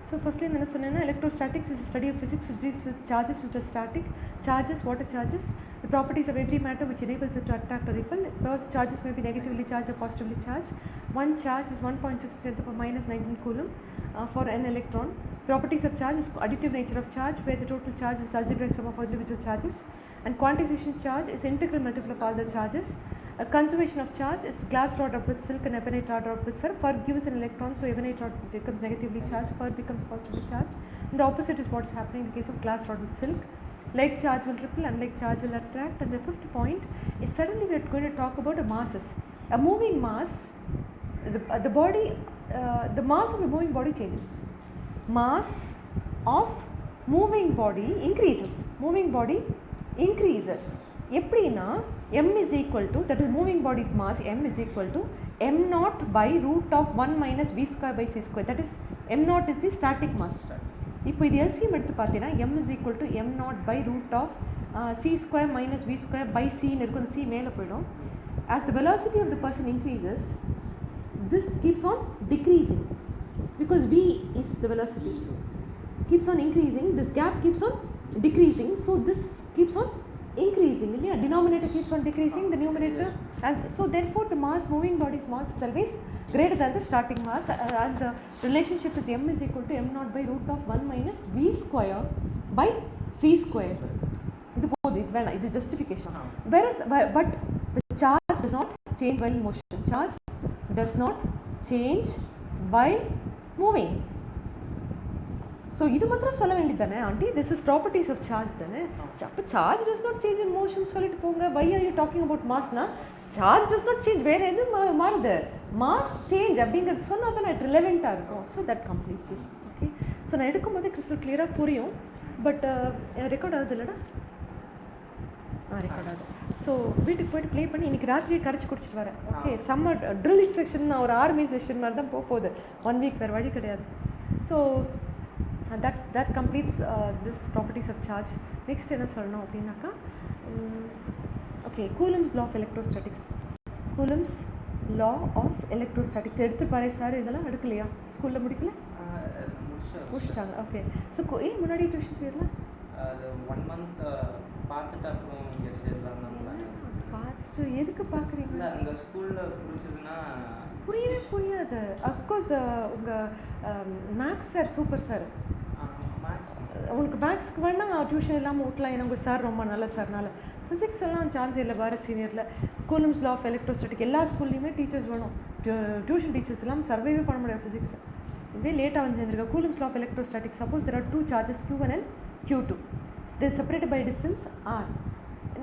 So firstly என்ன சொன்னேன்னா electrostatics is a study of physics which deals with charges which are static. Charges, what are charges? The properties of every matter which enables it to attract or repel. Those charges may be negatively charged or positively charged. One charge is 1.6 × 10⁻19 coulomb for an electron. Properties of charge is additive nature of charge, where the total charge is the algebraic sum of individual charges, and quantization charge is integral multiple of all the charges. A conservation of charge is glass rod rubbed with silk and ebonite rod rubbed with fur. Fur gives an electron, so ebonite rod becomes negatively charged, fur becomes positively charged. And the opposite is what is happening in the case of glass rod with silk. Like charge will repel, unlike charge will attract. And the fifth point is suddenly we are going to talk about masses. A moving mass, the body, the mass of the moving body changes. Mass of moving body increases. Moving body increases. எப்படின்னா m is equal to, that is moving body's mass, m is equal to m naught by root of 1 minus v square by c square, that is m naught is the static mass. இப்போ இது LCM எடுத்து பார்த்தீங்கன்னா m is equal to m naught by root of c square minus v square by c ன்னு இருக்கும். c மேலே போயிடும். As the velocity of the person increases, this keeps on decreasing because v is the velocity, keeps on increasing, this gap keeps on decreasing, so this keeps on increasing. Denominator keeps on decreasing, the numerator, and so therefore the mass, moving body's mass is always greater than the starting mass, and the relationship is m is equal to m naught by root of 1 minus v square by c square. This is justification. Whereas but the charge does not change while motion. Charge does not change while moving. So இது மாத்திரம் சொல்ல வேண்டியதானே aunty, this is properties of charge தானே. அப்போ charge does not change in motion சொல்லிட்டு போங்க. Why are you talking about mass னா, charge does not change, வேற எது மாறுது, mass change அப்படிங்கிறது சொன்னா தானே it relevant-ஆ இருக்கும். So that completes this. Okay, so நான் எடுக்கும்போது crystal clear-ஆ புரியும், பட் ரெக்கார்ட் ஆகுது இல்லைடா, ரெக்கார்ட் ஆகுது. ஸோ வீட்டுக்கு போய்ட்டு ப்ளே பண்ணி இன்றைக்கி ராத்திரியை கரைச்சி குடிச்சிட்டு வரேன். ஓகே, சம்மர் ட்ரில்லிங் செக்ஷன் ஒரு ஆர்மி செஷன் மாதிரி தான் போகுது, 1 week வேறு வழி கிடையாது. So that completes this properties of charge. Next என்ன சொல்லணும் அப்படின்னாக்கா, okay, Coulomb's law of electrostatics. Coulomb's law of electrostatics எடுத்து பாரு சார், இதெல்லாம் எடுக்கலையா, ஸ்கூலில் முடிக்கல, முடிச்சிட்டாங்க. ஓகே, ஸோ ஏன் முன்னாடி டியூஷன் சேரல, 1 month பார்த்துட்டு அப்புறம் இங்கே சேரலாம். பார்த்துட்டு எதுக்கு பார்க்குறீங்க, அந்த ஸ்கூலில் பிடிச்சதுன்னா புரியாது. அஃப்கோர்ஸ் உங்கள் மேக்ஸ் சார் சூப்பர் சார், உங்களுக்கு மேக்ஸ்க்கு வேணால் டியூஷன் இல்லாமல் விட்டலாம், ஏன்னா உங்கள் சார் ரொம்ப நல்ல சார்னால. ஃபிசிக்ஸ் எல்லாம் சான்ஸ் இல்லை பாரத் சீனியரில். கூலம்ஸ் லா ஆஃப் எலக்ட்ரோஸ்டாட்டிக் எல்லா ஸ்கூல்லையுமே டீச்சர்ஸ் வேணும், டியூஷன் டீச்சர்ஸ் எல்லாம் சர்வைவே பண்ண முடியாது ஃபிசிக்ஸ். இதே லேட்டாக வந்து சேர்ந்துருக்கா. Coulomb's law of electrostatic, suppose there are 2 charges q1 and q2, they are separated by distance r.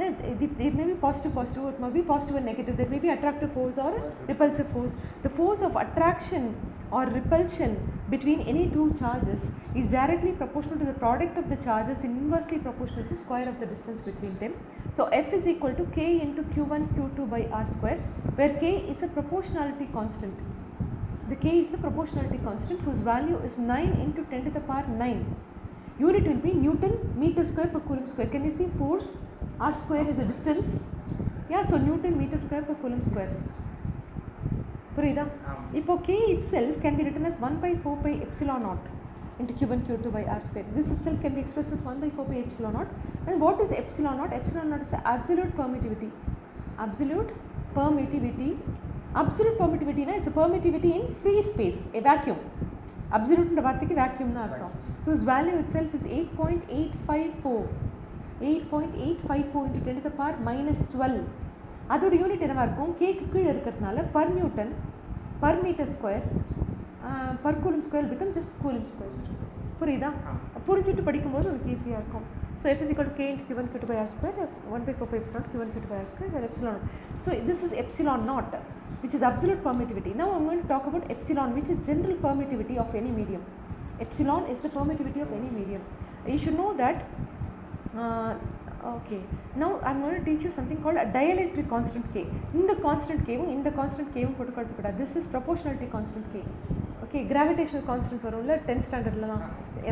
It may be positive, it may be positive and negative, there may be attractive force or repulsive force. The force of attraction or repulsion between any 2 charges is directly proportional to the product of the charges and inversely proportional to the square of the distance between them. So F is equal to k into q1 q2 by r square, where k is a proportionality constant. The k is the proportionality constant whose value is 9 into 10 to the power 9. Unit will be Newton meter square per coulomb square. Can you see force? R square is a distance. Yeah, so Newton meter square per coulomb square. புரியுதா? இப்போ k itself can be written as 1 by 4 pi epsilon naught into q1 q2 by r square. This itself can be expressed as 1 by 4 pi epsilon naught. And what is epsilon naught? Epsilon naught is the absolute permittivity. Absolute permittivity. Absolute permittivity na, it's a permittivity in free space, a vacuum. Absolute ன்ற வார்த்தைக்கு vacuum னு அர்த்தம். Whose value itself is 8.854. 8.854 into 10 to the power minus 12. அதோட unit என்னவா இருக்கும், கேக்கு கீழே இருக்கிறதுனால per newton per metre square per coulomb square become just coulomb square. புரியுதா? புரிஞ்சுட்டு படிக்கும்போது உங்களுக்கு ஈஸியாக இருக்கும். So F is equal to k into q1 q2 by r square, 1 by 4 pi epsilon q1 q2 by r square, where epsilon naught. So this is epsilon naught, which is absolute permittivity. Now I'm going to talk about epsilon, which is general permittivity of any medium. Epsilon is the permittivity of any medium. You should know that. Okay, now I'm going to teach you something called a dielectric constant k. In the constant k, போட்டு காட்டக்கூடாது. This is proportionality constant k. Okay, gravitational constant வரும்ல 10th standardலாம்,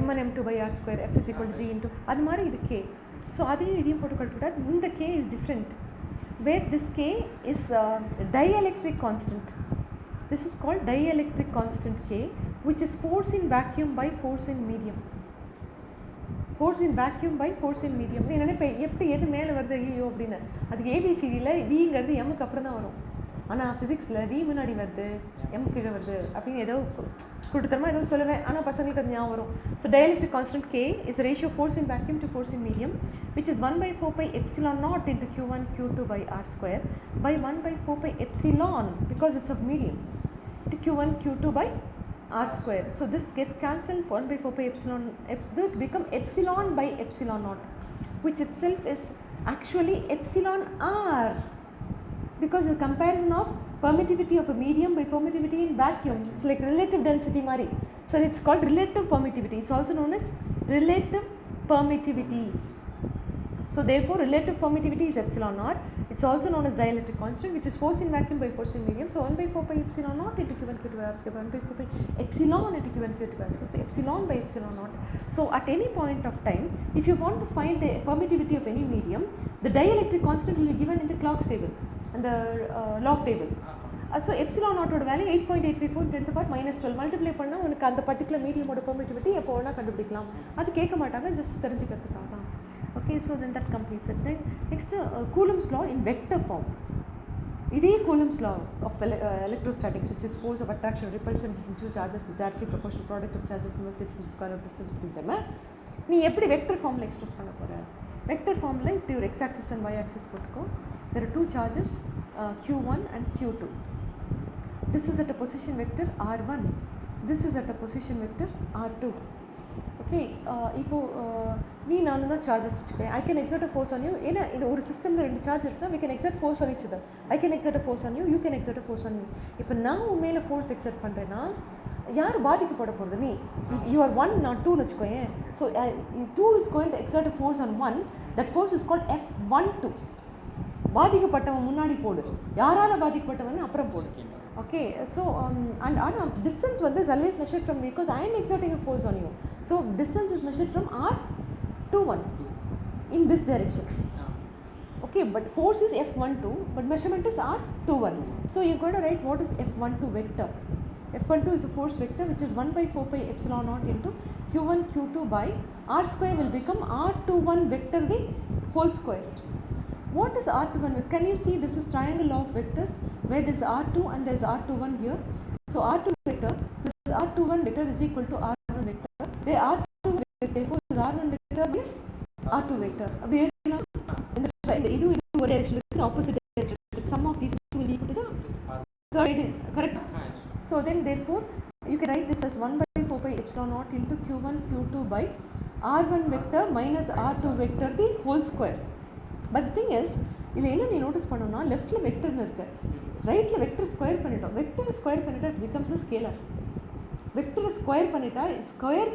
m1 m2 by r square, F is equal to g into, அது மாதிரி இது k. So அதையும் இதையும் போட்டு காட்டக்கூடாது. இந்த k is different, where this k is dielectric constant. This is called dielectric constant k, which is force in vacuum by force in medium. Force in vacuum by force in medium. நீ நினைப்பேன் எப்படி எது மேலே வருது ஐயோ அப்படின்னு. அதுக்கு ஏபிசிடியில் விங்கிறது எம்முக்கு அப்புறம் தான் வரும். ஆனால் ஃபிசிக்ஸில் வி முன்னாடி வருது எம் கீழே வருது அப்படின்னு ஏதோ கொடுத்துறமா ஏதோ சொல்லுவேன். ஆனால் பசங்களுக்கு அது ஞாபகம் வரும். So dielectric constant K is the ratio of force in vacuum to force in medium, which is 1 by 4 pi epsilon naught into Q1 Q2 by R square by 1 by 4 pi epsilon, because it's of medium, to Q1 Q2 by R square. So this gets cancelled. 1 by 4 pi epsilon, this become epsilon by epsilon naught, which itself is actually epsilon R, because the comparison of permittivity of a medium by permittivity in vacuum, it's like relative density mari. So it's called relative permittivity. It's also known as relative permittivity. So therefore relative permittivity is epsilon r. It's also known as dielectric constant, which is force in vacuum by force in medium. So 1 by 4 pi epsilon naught into Q1 Q2 by R square, 1 by 4 pi epsilon into Q1 Q2 by R square. So epsilon by epsilon naught. So at any point of time, if you want to find the permittivity of any medium, the dielectric constant will be given in the Clocks table and the log table. So epsilon naught oda value 8.854 10 to the power minus 12 multiply பண்ணா உங்களுக்கு அந்த particular medium oda permittivity எப்போ வேணா கண்டுபிடிக்கலாம். அது கேட்க மாட்டாங்க, just தெரிஞ்சுக்கிறதுக்காக தான். Okay, so then that completes it. Then next Coulomb's law in vector form. இதே Coulomb's law of electrostatics, which is force of attraction repulsion between two charges is directly proportional product of charges inversely to the square of distance between them. நீ எப்படி vector ஃபார்மில் express பண்ண போகிற? Vector ஃபார்மில் இப்படி ஒரு x axis and y axis போட்டுக்கோ. There are two charges Q1 and Q2. This is at a position vector R1. This is at a position vector R2. Okay, இப்போ நீ நானும் தான் சார்ஜஸ் வச்சுக்கேன். I can exert a force on you. ஏன்னா இது ஒரு சிஸ்டமில் ரெண்டு சார்ஜ் இருக்குன்னா we can exert force on each other. I can exert a force on you, you can exert a force on me. இப்போ நான் உன் மேலே ஃபோர்ஸ் எக்ஸர்ட் பண்ணுறேன்னா யார் பாதிக்கப்பட போகிறது? நீ. You are 1, நான் 2ன்னு வச்சுக்கோயேன். So 2 is going to exert a force on 1. That force is called F12. பாதிக்கப்பட்டவன் முன்னாடி போடு, யாரால் பாதிக்கப்பட்டவன் அப்புறம் போடு. Okay, so and distance is always measured from, because I am exerting a force on you. So distance is measured from R21 in this direction. Okay, but force is F12, but measurement is R21. So you're going to write what is F12 vector. F12 is a force vector which is 1 by 4 pi epsilon naught into Q1 Q2 by R square will become R21 vector the whole square. What is R21? Can you see this is triangle law of vectors where there is R2 and there is R21 here. So R2 vector, this is R21 vector is equal to R1 vector, where R2 vector therefore is R1 vector plus R2 vector. அப்படி எழுதலாம். இந்த இது ஒரு direction இருக்கு, opposite direction. Sum of these two will be equal to the third, correct? So then therefore you can write this as 1 by 4 pi epsilon naught into Q1 Q2 by R1 vector minus R2 vector the whole square. But the thing is, இதில் என்ன நீ notice பண்ணோம்னா லெஃப்ட்டில் வெக்டர்னு இருக்கு, ரைட்டில் vector square பண்ணிட்டோம். Vector square பண்ணிட்டா it becomes a scalar. வெக்டரை ஸ்கொயர்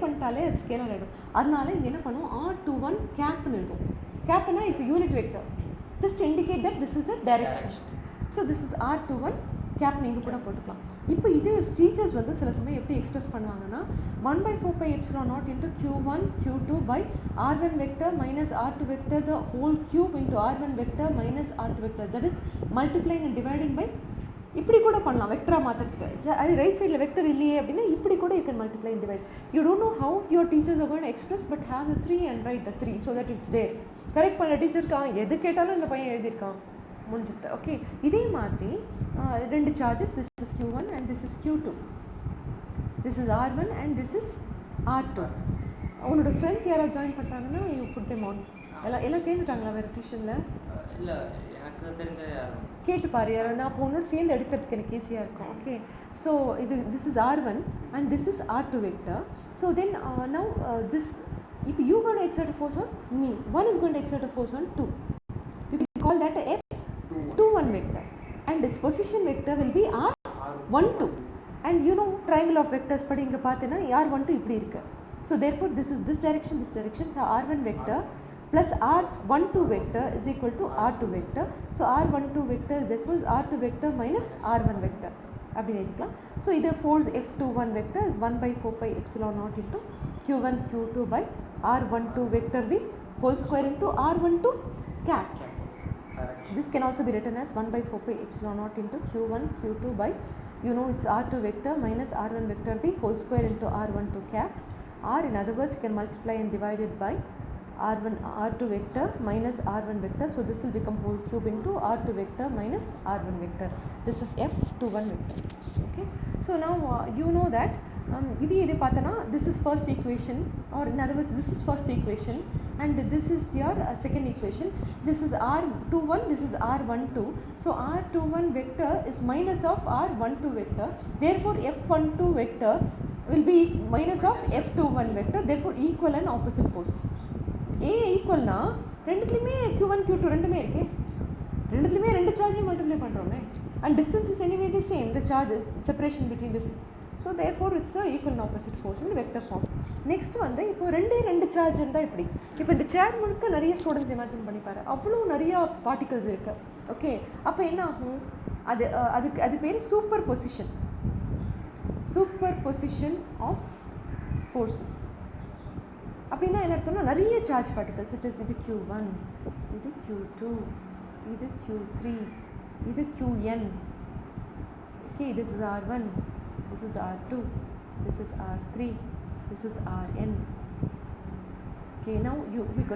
பண்ணிட்டாலே அது ஸ்கேலர் ஆகிடும். அதனால இங்கே என்ன பண்ணுவோம், R21 கேப்னு இருக்கும். கேப்னா it's unit vector, just indicate that this is the direction. So this is R21 cap நீங்கள் கூட போட்டுக்கலாம். இப்போ இது டீச்சர்ஸ் சில சமயம் எப்படி எக்ஸ்பிரஸ் பண்ணுவாங்கன்னா 1 by 4 pi epsilon naught into Q1 Q2 by R1 vector minus R2 vector the whole cube into R1 vector minus R2 vector, that is multiplying and dividing by. இப்படி கூட பண்ணலாம் வெக்டராக மாற்றுறதுக்கு. அது ரைட் சைடில் வெக்டர் இல்லையே அப்படின்னா இப்படி கூட you can multiply and divide. You don't know how your teachers are going to express, but have the 3 and write the 3 so that it's there. Correct பண்ண டீச்சருக்கு எது கேட்டாலும் இந்த பையன் எழுதியிருக்கான், முடிஞ்சுது. ஓகே, இதே மாதிரி ரெண்டு charges, this is Q1 and this is Q2, this is R1 and this is R2. உன்னோட ஃப்ரெண்ட்ஸ் யாராவது ஜாயின் பண்ணுறாங்கன்னா யூ புட் தெம் ஆன். எல்லாம் சேர்ந்துட்டாங்களா வேறு டியூஷனில்? இல்லை, எனக்கு தெரிஞ்ச கேட்டு பாரு யாராவது, அப்போ உன்னோட சேர்ந்து எடுக்கிறதுக்கு எனக்கு ஈஸியாக இருக்கும். ஓகே, ஸோ இது this is R1 and this is R2 vector. So then now this, if you going to exert a force on me, one is going to exert a force on 2. You can call that a F21 vector and its position vector will be R12. And you know triangle of vectors படி இங்கே பார்த்தீங்கன்னா R12 இப்படி இருக்கு. So therefore this is this direction, the R1 vector plus R12 vector is equal to R2 vector. So R12 vector therefore is R2 vector minus R1 vector அப்படின்னு எழுதிக்கலாம். So இது force F21 vector is 1 by 4 pi epsilon naught into Q1 Q2 by R12 vector the whole square into R12 cap. This can also be written as 1 by 4 pi epsilon naught into Q1 Q2 by you know it's r2 vector minus r1 vector the whole square into r12 cap. R, in other words, you can multiply and divide it by r2 vector minus r1 vector. So this will become whole cube into r2 vector minus r1 vector. This is f21 vector. Okay. So now you know that this is first equation, or in other words this is first equation and this is your second equation. This is r21, this is r12. So r21 vector is minus of r12 vector, therefore f12 vector will be minus of f21 vector, therefore equal and opposite forces. A equal na ரெண்டுத்துலயுமே q1 q2 ரெண்டுமே இருக்கு, ரெண்டுத்துலயுமே ரெண்டு சார்ஜை multiply பண்றோமே, and distance is anyway the same, the charge separation between this, so therefore it's a equal and opposite force in vector form. Next வந்து இப்போ ரெண்டு charge இருந்தா இப்படி, இப்போ இந்த சேர் முழுக்க நிறைய ஸ்டூடெண்ட்ஸ் இமேஜின் பண்ணி பாரு, அவ்வளோ நிறைய பார்ட்டிகல்ஸ் இருக்கு. ஓகே, அப்போ என்ன ஆகும், அது பேர் சூப்பர் பொசிஷன் ஆஃப் ஃபோர்ஸஸ். அப்படின்னா என்ன அர்த்தம்னா நிறைய சார்ஜ் பார்ட்டிகல்ஸ் such as இது q1, இது q2, இது q3, இது qn. Okay, this is r1, this is r2, this is r3, this is rn. Okay, now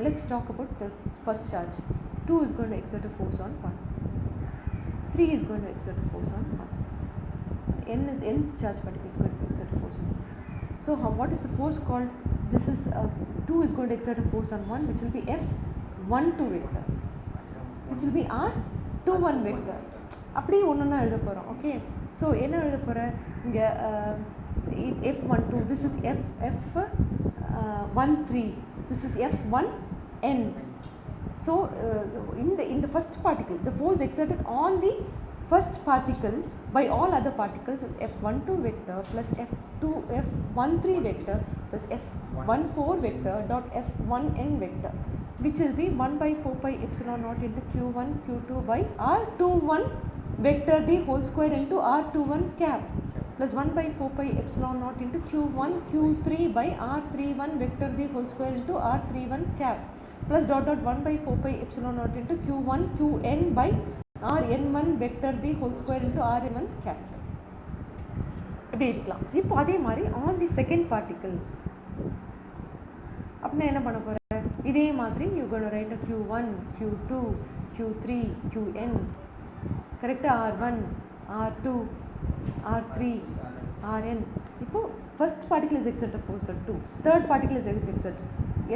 let's talk about the first charge. 2 is going to exert a force on 1, 3 is going to exert a force on 1, nth charge particle is going to exert a force on 1. So what is the force called? This is 2 is going to exert a force on 1, which will be f12 vector, which will be r21 vector. அப்படியே ஒன்றா எழுத போகிறோம். Okay, so என்ன எழுத போகிறேன் இங்கே, f12, this is f13, this is f1n. So in the first particle, the force exerted on the first particle by all other particles is f12 vector plus f13 vector plus f14 vector dot f1n vector, which will be 1 by 4 pi epsilon naught into q1 q2 by r21 vector d whole square into r21 cap plus 1 by 4 pi epsilon naught into q1 q3 by r31 vector d whole square into r31 cap plus dot 1 by 4 pi epsilon naught into q1 qn by rn1 vector d whole square into rn1 cap. இப்படி இருக்கலாம். இப்போ அதே மாதிரி on the second particle அப்படின்னா என்ன பண்ண போற, இதே மாதிரி you gonna right q1 q2 q3 qn, கரெக்டா, r1 r2 r3 rn. இப்போ first particle is exerted force at 2, third particle is exerted,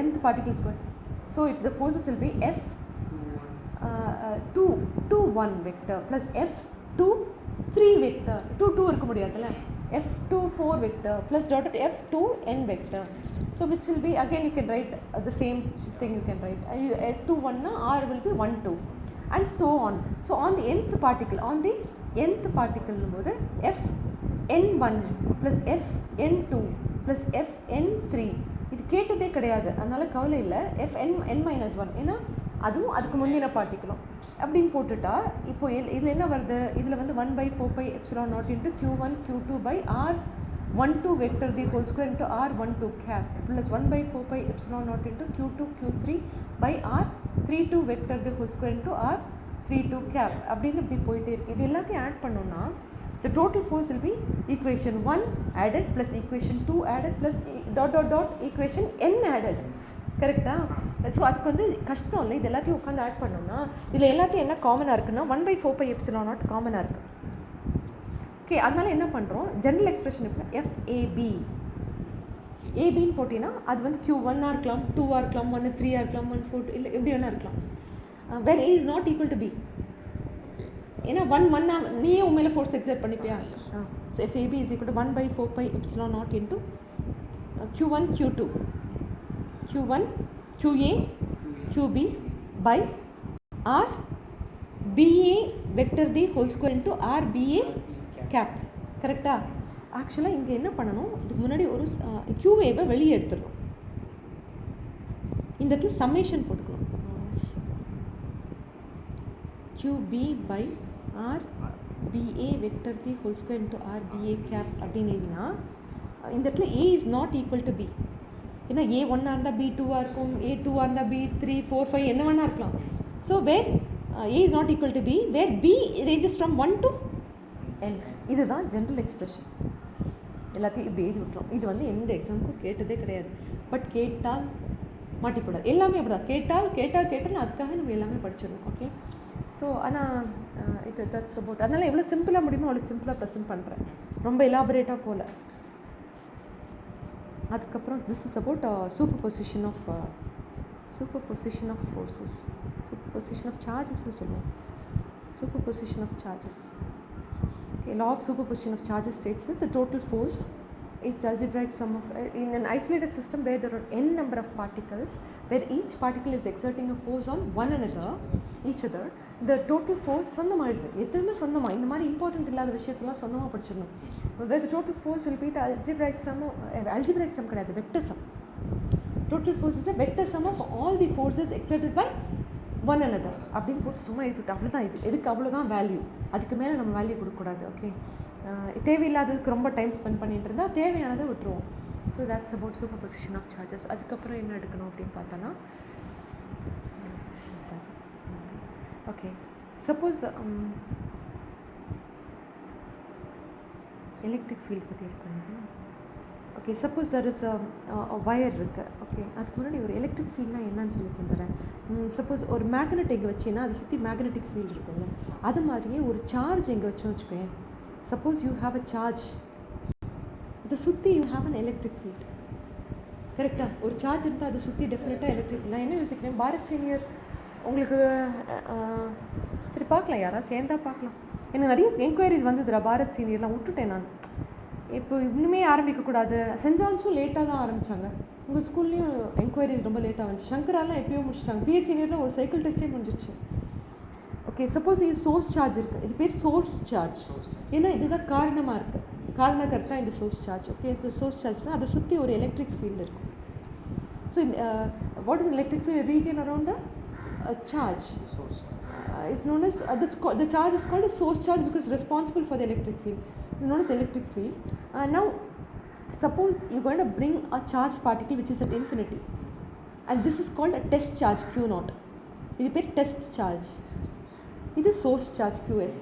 nth particle is going, so the forces will be f21 vector plus f23 vector, 2 இருக்க முடியாதுல்ல, f24 vector plus dotted f2n vector. So which will be, again you can write the same thing, you can write f21 na r will be 1 2 and so on. So on the nth particle போது fn1 plus fn2 plus fn3, இது கேட்டதே கிடையாது, அதனால கவலை இல்லை, fn -1 ஏன்னா அதுவும் அதுக்கு முந்தின பார்ட்டிக்கலும் அப்படின்னு போட்டுட்டா, இப்போ இதில் என்ன வருது, இதில் வந்து 1 by 4 pi epsilon naught into q1 q2 by r12 vector d whole square into r12 cap plus 1 by 4 pi epsilon naught into q2 q3 by r32 vector d whole square into r32 cap அப்படின்னு இப்படி போயிட்டே இருக்கு. இது எல்லாத்தையும் add பண்ணோம்னா the total force will be equation 1 added plus equation 2 added plus dot dot dot equation n added. கரெக்டா? So அதுக்கு வந்து கஷ்டம் இல்லை, இது எல்லாத்தையும் உட்காந்து ஆட் பண்ணோம்னா இதில் எல்லாத்தையும் என்ன காமனாக இருக்குன்னா 1 by 4 pi epsilon naught காமனாக இருக்குது. ஓகே, அதனால என்ன பண்ணுறோம், ஜென்ரல் எக்ஸ்பிரஷன் இருக்குன்னா FAB ஏபின்னு போட்டிங்கன்னா அது வந்து Q1 இருக்கலாம், 2 இருக்கலாம், 1 3 இருக்கலாம், 1 4 இல்லை எப்படி வேணா இருக்கலாம், வேர் A is not equal to B. ஏன்னா 1 நீயே உண்மையில ஃபோர்ஸ் எக்ஸர்ட் பண்ணிப்பியா. So FAB is equal to 1 by 4 pi epsilon naught into Q1 Q2 Q1 QA QB by RBA vector D whole square into RBA cap. கரெக்டா? ஆக்சுவலாக இங்கே என்ன பண்ணணும், இதுக்கு முன்னாடி ஒரு QAவை வெளியே எடுத்துடணும், இந்த இடத்துல சம்மேஷன் போட்டுக்கணும், QB by RBA vector D whole square into RBA cap அப்படின்னா இந்த இடத்துல A is not equal to B. ஏன்னா A 1 இருந்தால் B 2 இருக்கும், A 2 இருந்தால் B 3 4 5 என்ன வேணா இருக்கலாம். So where A is not equal to B, where B ranges from 1 to n. இதுதான் ஜென்ரல் எக்ஸ்பிரஷன். எல்லாத்தையும் இப்படி எழுதி விட்டுரும். இது வந்து எந்த எக்ஸாமுக்கும் கேட்டதே கிடையாது. பட் கேட்டால் மாட்டிக்கூடாது. எல்லாமே அப்படி தான். கேட்டால் அதுக்காக நம்ம எல்லாமே படிச்சிடணும். ஓகே. ஸோ ஆனால் இட் தட்ஸ் அபவுட். அதனால் எவ்வளோ சிம்பிளாக முடியுமோ அவ்வளோ சிம்பிளாக ப்ரெசென்ட் பண்ணுறேன். ரொம்ப எலாபரேட்டாக போகல. அதுக்கப்புறம் this is about superposition of forces, superposition of சார்ஜஸ்ன்னு சொல்லுவோம். Superposition of charges. Law of superposition of charges states that the total force is the algebraic sum of in an isolated system where there are n number of particles, where each particle is exerting a force on each other, the total force சொந்தமாயிடுது. எதுவுமே சொந்தமா இந்த மாதிரி important இல்லாத விஷயத்தெல்லாம் சொந்தமாக படிச்சிடணும். where the total force will be the algebraic sum கிடையாது, vector sum. Total force is the vector sum of all the forces exerted by one another அப்படின்னு போட்டு சும்மா எழுதிட்டு அவ்வளோதான். இது எதுக்கு அவ்வளோதான் வேல்யூ, அதுக்கு மேலே நம்ம வேல்யூ கொடுக்கக்கூடாது. ஓகே. தேவையில்லாததுக்கு ரொம்ப டைம் ஸ்பெண்ட் பண்ணிட்டு இருந்தால் தேவையானதை விட்டுருவோம். So that's about superposition of charges. அதுக்கப்புறம் என்ன எடுக்கணும் அப்படின்னு பார்த்தோன்னா charges. Okay. Suppose electric field பற்றி இருக்கணும். Okay. Suppose there is wire இருக்குது. ஓகே. அதுக்கு முன்னாடி ஒரு எலக்ட்ரிக் ஃபீல்ட்னா என்னன்னு சொல்லி தந்துடுறேன். சப்போஸ் ஒரு மேக்னெட்டிக் வச்சுன்னா அதை சுற்றி மேக்னெட்டிக் ஃபீல்டு இருக்கும்ல, அது மாதிரியே ஒரு சார்ஜ் எங்கே வச்சோம் வச்சுக்கோங்க. Suppose you have a charge, இதை சுற்றி you have an electric field. கரெக்டாக? ஒரு சார்ஜ் இருந்தால் அதை சுற்றி டெஃபினட்டாக எலக்ட்ரிக். நான் என்ன யோசிக்கிறேன், பாரத் சீனியர் உங்களுக்கு சரி பார்க்கலாம், யாராவது சேர்ந்தா பார்க்கலாம். எனக்கு நிறைய என்கொயரிஸ் வந்ததுடா பாரத் சீனியர்லாம், விட்டுட்டேன் நான். இப்போ இன்னுமே ஆரம்பிக்கக்கூடாது. சென்ட் ஜான்ஸும் லேட்டாக தான் ஆரம்பித்தாங்க. உங்கள் ஸ்கூல்லேயும் என்கொயரிஸ் ரொம்ப லேட்டாக வந்துச்சு. சங்கராலாம் எப்பயோ முடிச்சிட்டாங்க. பிஎஸ் சீனியரில் ஒரு சைக்கிள் டெஸ்ட்டே முடிஞ்சிச்சு. ஓகே. சப்போஸ் இது சோர்ஸ் சார்ஜ் இருக்குது. இது பேர் சோர்ஸ் சார்ஜ். ஏன்னா இதுதான் காரணமாக இருக்குது. காரணக்கர்த்தா இந்த source charge. Okay. So source சார்ஜ்னால் அதை சுற்றி ஒரு எலக்ட்ரிக் ஃபீல்டு இருக்கும். So what is electric field region around a charge is known as the charge is called a source charge because responsible for the electric field. It's known as electric field. Now suppose you're going to bring a charged particle which is at infinity, and this is called a test charge Q0. இது பேர் test charge. இது source charge QS.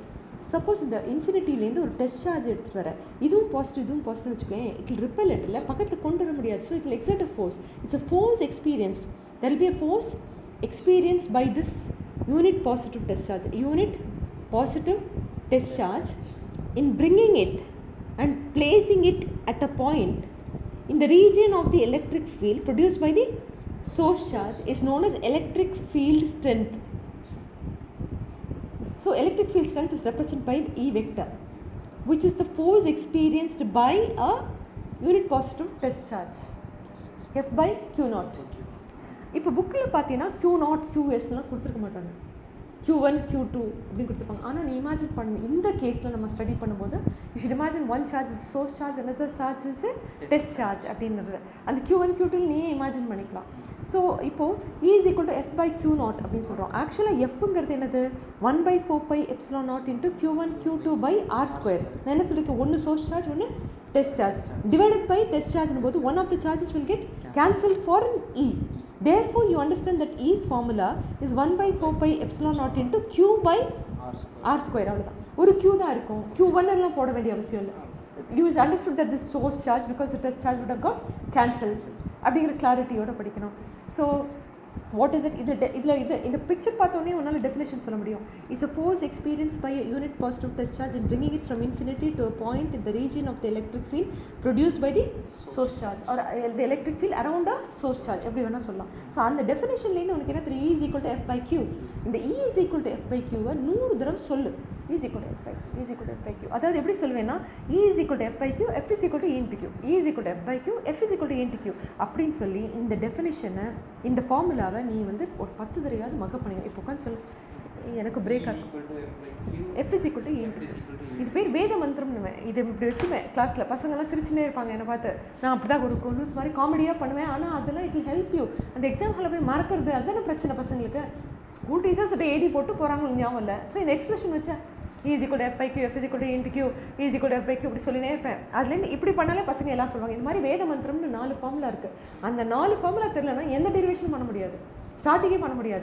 Suppose இந்த இன்ஃபினிட்டிலேருந்து ஒரு test charge எடுத்துகிட்டு வர, இதுவும் positive வச்சுக்கோங்க. It will ripple it, இல்லை பக்கத்தில் கொண்டு வர முடியாது. So it will exert a force. It's a force experienced. There will be a force experienced by this unit positive test charge in bringing it and placing it at a point in the region of the electric field produced by the source charge is known as electric field strength. So electric field strength is represented by E vector, which is the force experienced by a unit positive test charge, F by Q0. இப்போ புக்கில் பார்த்தீங்கன்னா Q0 QSலாம் கொடுத்துருக்க மாட்டாங்க. Q1 Q2 அப்படின்னு கொடுத்துருப்பாங்க. ஆனால் நீ imagine பண்ணு, இந்த கேஸில் நம்ம ஸ்டடி பண்ணும்போது you should imagine one charge is source charge, another charge is test charge அப்படின்றது. அந்த Q1 Q2 நீயே இமேஜின் பண்ணிக்கலாம். ஸோ இப்போது E is equal to F by Q0 அப்படின்னு சொல்கிறோம். ஆக்சுவலாக Fங்கிறது என்னது, 1/4πε0 into Q1 Q2 by R². நான் என்ன சொல்லியிருக்கேன், ஒன்று சோர்ஸ் சார்ஜ், ஒன்று test charge. Divided by test சார்ஜ்னும் போது one of the charges will get cancel for E. Therefore, you understand that E's formula is 1/4πε0 into Q by R². அவ்வளோதான். ஒரு Q தான் இருக்கும். Q1 எல்லாம் போட வேண்டிய அவசியம் இல்லை. You understood that this source charge because the test charge would have got cancelled. அப்படிங்கிற கிளாரிட்டியோட படிக்கணும். ஸோ வாட் இஸ் இட், இந்த பிக்சர் பார்த்தோன்னே உன்னால் டெஃபினேஷன் சொல்ல முடியும். It's a force experience by unit positive test charge in bringing it from infinity to a point in the region of the electric field produced by the source charge or the electric field around a source charge, எப்படி வேணால் சொல்லலாம். So அந்த டெஃபினேஷன்லேருந்து உனக்கு என்ன தெரியும், E is equal to F by Q. இந்த E is equal to F by Q-வை 100 தடவை சொல்லு. E is equal to F by Q, E is equal to F by Q. அதாவது எப்படி சொல்லுவேன்னா, E is equal to F by Q, F is equal to E into Q, E is equal to F by Q, F is equal to E into Q அப்படின்னு சொல்லி இந்த டெஃபினேஷனை, இந்த ஃபார்முலாவை நீ வந்து ஒரு 10 தடவையாவது மக பண்ணுங்க. இப்போ உட்காந்து சொல்லு, எனக்கு பிரேக் ஆகும். F is equal to E into Q. இது பேர் வேத மந்திரம்னு. இது இப்படி வச்சுப்பேன் கிளாஸில், பசங்கள்லாம் சிரிச்சுனே இருப்பாங்க என்னை பார்த்து. நான் அப்படி தான் ஒரு லூஸ் மாதிரி காமெடியாக பண்ணுவேன். ஆனால் அதெல்லாம் இட் வில் ஹெல்ப் யூ. அந்த எக்ஸாம் ஹாலில் போய் மறக்கிறது அதுதானே பிரச்சனை பசங்களுக்கு. ஸ்கூல் டீச்சர்ஸ் அப்படி ஏடி போட்டு போகிறாங்க, ஞாபகம் இல்லை. ஸோ இந்த எக்ஸ்பிரஷன் வச்சா E is equal to F by Q, F is equal to E into Q, E is equal to F by Q அப்படி சொல்லினே இருப்பேன். அதுலேருந்து இப்படி பண்ணாலே பசங்க எல்லாம் சொல்லுவாங்க. இந்த மாதிரி வேத மந்திரம்னு 4 ஃபார்முலா இருக்குது. அந்த 4 ஃபார்முலா தெரியலன்னா எந்த டெரிவேஷனும் பண்ண முடியாது, ஸ்டார்டிங்கே பண்ண முடியாது.